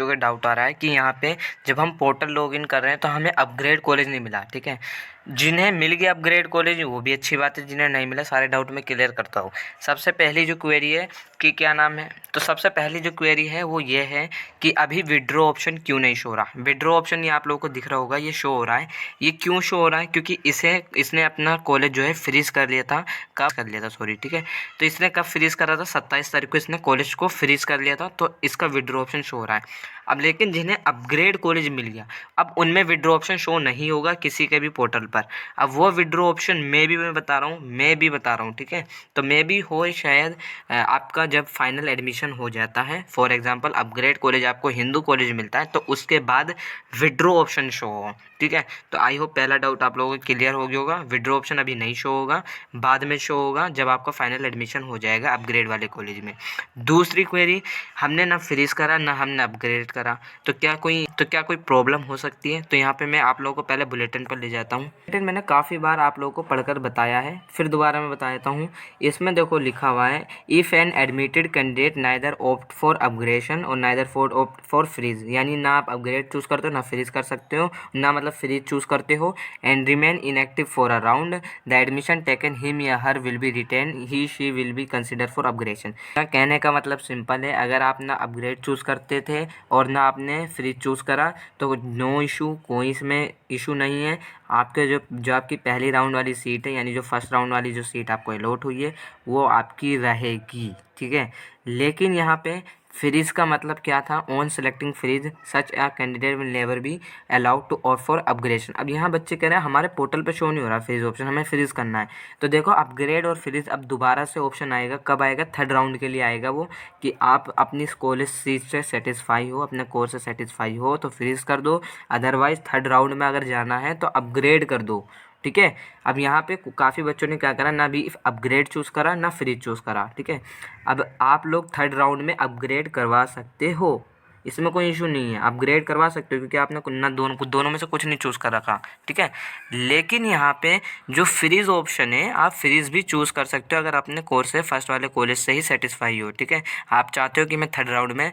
बच्चों के डाउट आ रहा है कि यहाँ पे जब हम पोर्टल लॉगिन कर रहे हैं तो हमें अपग्रेड कॉलेज नहीं मिला। ठीक है, जिन्हें मिल गया अपग्रेड कॉलेज वो भी अच्छी बात है, जिन्हें नहीं मिला सारे डाउट मैं क्लियर करता हूँ। सबसे पहली जो क्वेरी है कि क्या नाम है, तो सबसे पहली जो क्वेरी है वो ये है कि अभी विड्रॉ ऑप्शन क्यों नहीं शो हो रहा। विड्रॉ ऑप्शन ये आप लोगों को दिख रहा होगा, ये शो हो रहा है। ये क्यों शो हो रहा है, क्योंकि इसने अपना कॉलेज जो है फ्रीज कर लिया था। कब कर लिया था, सॉरी। ठीक है, तो इसने कब फ्रीज करा था, 27 तारीख को इसने कॉलेज को फ्रीज कर लिया था, तो इसका विड्रॉ ऑप्शन शो हो रहा है। अब लेकिन जिन्हें अपग्रेड कॉलेज मिल गया, अब उनमें विड्रॉ ऑप्शन शो नहीं होगा किसी के भी पोर्टल पर। अब वो विड्रॉ ऑप्शन मैं बता रहा हूँ। ठीक है, तो मे भी हो शायद आपका जब फाइनल एडमिशन हो जाता है, फॉर एग्जांपल अपग्रेड कॉलेज आपको हिंदू कॉलेज मिलता है, तो उसके बाद विड्रॉ ऑप्शन शो हो। ठीक है, तो आई होप पहला डाउट आप लोगों को क्लियर हो गया होगा। विड्रॉ ऑप्शन अभी नहीं शो होगा, बाद में शो होगा जब आपका फाइनल एडमिशन हो जाएगा अपग्रेड वाले कॉलेज में। दूसरी क्वेरी, हमने ना फ्रीज करा ना हमने अपग्रेड करा, तो क्या कोई प्रॉब्लम हो सकती है। तो यहाँ पे मैं आप लोगों को पहले बुलेटिन पर ले जाता हूँ। बुलेटिन मैंने काफ़ी बार आप लोगों को पढ़कर बताया है, फिर दोबारा मैं बता देता हूँ। इसमें देखो लिखा हुआ है, if an admitted candidate neither opt for upgradation और neither for opt for freeze, यानी ना आप अपग्रेड चूज़ करते हो ना फ्रीज कर सकते हो, ना मतलब फ्रीज चूज़ करते हो, and remain inactive for a round, the admission taken him या her will be retain, he she will be consider for upgradation. कहने का मतलब सिंपल है, अगर आप ना अपग्रेड चूज़ करते थे और ना आपने फ्रीज चूज़ करा तो नो इशू, कोई इसमें इशू नहीं है। आपके जो आपकी पहली राउंड वाली सीट है, यानी जो फर्स्ट राउंड वाली जो सीट आपको अलॉट हुई है वो आपकी रहेगी। ठीक है, लेकिन यहाँ पे फ्रीज का मतलब क्या था, on selecting freeze such a candidate will never be allowed to opt for upgradation. अब यहाँ बच्चे कह रहे हैं हमारे पोर्टल पे शो नहीं हो रहा फ्रीज ऑप्शन, हमें फ्रीज करना है। तो देखो अपग्रेड और फ्रीज अब दोबारा से ऑप्शन आएगा, कब आएगा, थर्ड राउंड के लिए आएगा वो, कि आप अपनी कॉलेज सीट से सेटिस्फाई हो, अपने कोर्स से सेटिस्फाई हो तो फ्रीज कर दो, अदरवाइज थर्ड राउंड में अगर जाना है तो अपग्रेड कर दो। ठीक है, अब यहाँ पे काफ़ी बच्चों ने क्या करा, ना भी अपग्रेड चूज़ करा ना फ्रीज चूज़ करा। ठीक है, अब आप लोग थर्ड राउंड में अपग्रेड करवा सकते हो, इसमें कोई इशू नहीं है, अपग्रेड करवा सकते हो, क्योंकि आपने ना दोनों में से कुछ नहीं चूज़ कर रखा। ठीक है, लेकिन यहाँ पे जो फ्रीज ऑप्शन है, आप फ्रीज भी चूज़ कर सकते हो अगर अपने कोर्स से फर्स्ट वाले कॉलेज से ही सेटिस्फाई हो। ठीक है, आप चाहते हो कि मैं थर्ड राउंड में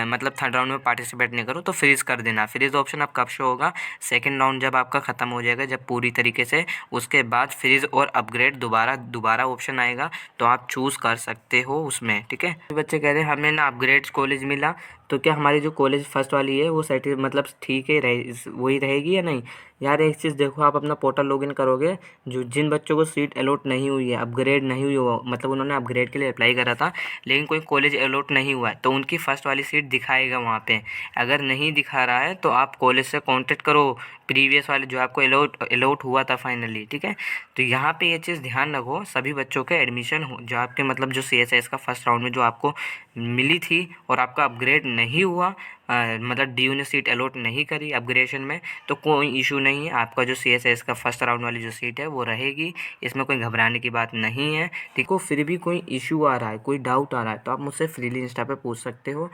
मतलब थर्ड राउंड में पार्टिसिपेट नहीं करूँ, तो फ्रीज कर देना। फ्रीज ऑप्शन अब कब शो होगा, सेकेंड राउंड जब आपका ख़त्म हो जाएगा, जब पूरी तरीके से, उसके बाद फ्रीज और अपग्रेड दोबारा ऑप्शन आएगा, तो आप चूज़ कर सकते हो उसमें। ठीक है, बच्चे कह रहे हैं हमें ना अपग्रेड कॉलेज मिला, तो क्या हमारी जो कॉलेज फर्स्ट वाली है वो मतलब ठीक है वही रहेगी या नहीं। यार एक चीज़ देखो, आप अपना पोर्टल लॉगिन करोगे, जिन बच्चों को सीट अलॉट नहीं हुई है, अपग्रेड नहीं हुई हो, मतलब उन्होंने अपग्रेड के लिए अप्लाई करा था लेकिन कोई कॉलेज अलॉट नहीं हुआ है, तो उनकी फ़र्स्ट वाली सीट दिखाएगा वहाँ पे। अगर नहीं दिखा रहा है तो आप कॉलेज से कॉन्टेक्ट करो, प्रीवियस वाले जो आपको अलॉट हुआ था फाइनली। ठीक है, तो यहाँ पे ये चीज़ ध्यान रखो, सभी बच्चों के एडमिशन हो जो आपके मतलब जो CSS का फर्स्ट राउंड में जो आपको मिली थी और आपका अपग्रेड नहीं हुआ, मतलब DU ने सीट अलॉट नहीं करी अपग्रेडेशन में, तो कोई इशू नहीं है, आपका जो CSS का फर्स्ट राउंड वाली जो सीट है वो रहेगी, इसमें कोई घबराने की बात नहीं है। ठीक हो, फिर भी कोई इशू आ रहा है, कोई डाउट आ रहा है, तो आप मुझसे फ्रीली इंस्टा पे पूछ सकते हो।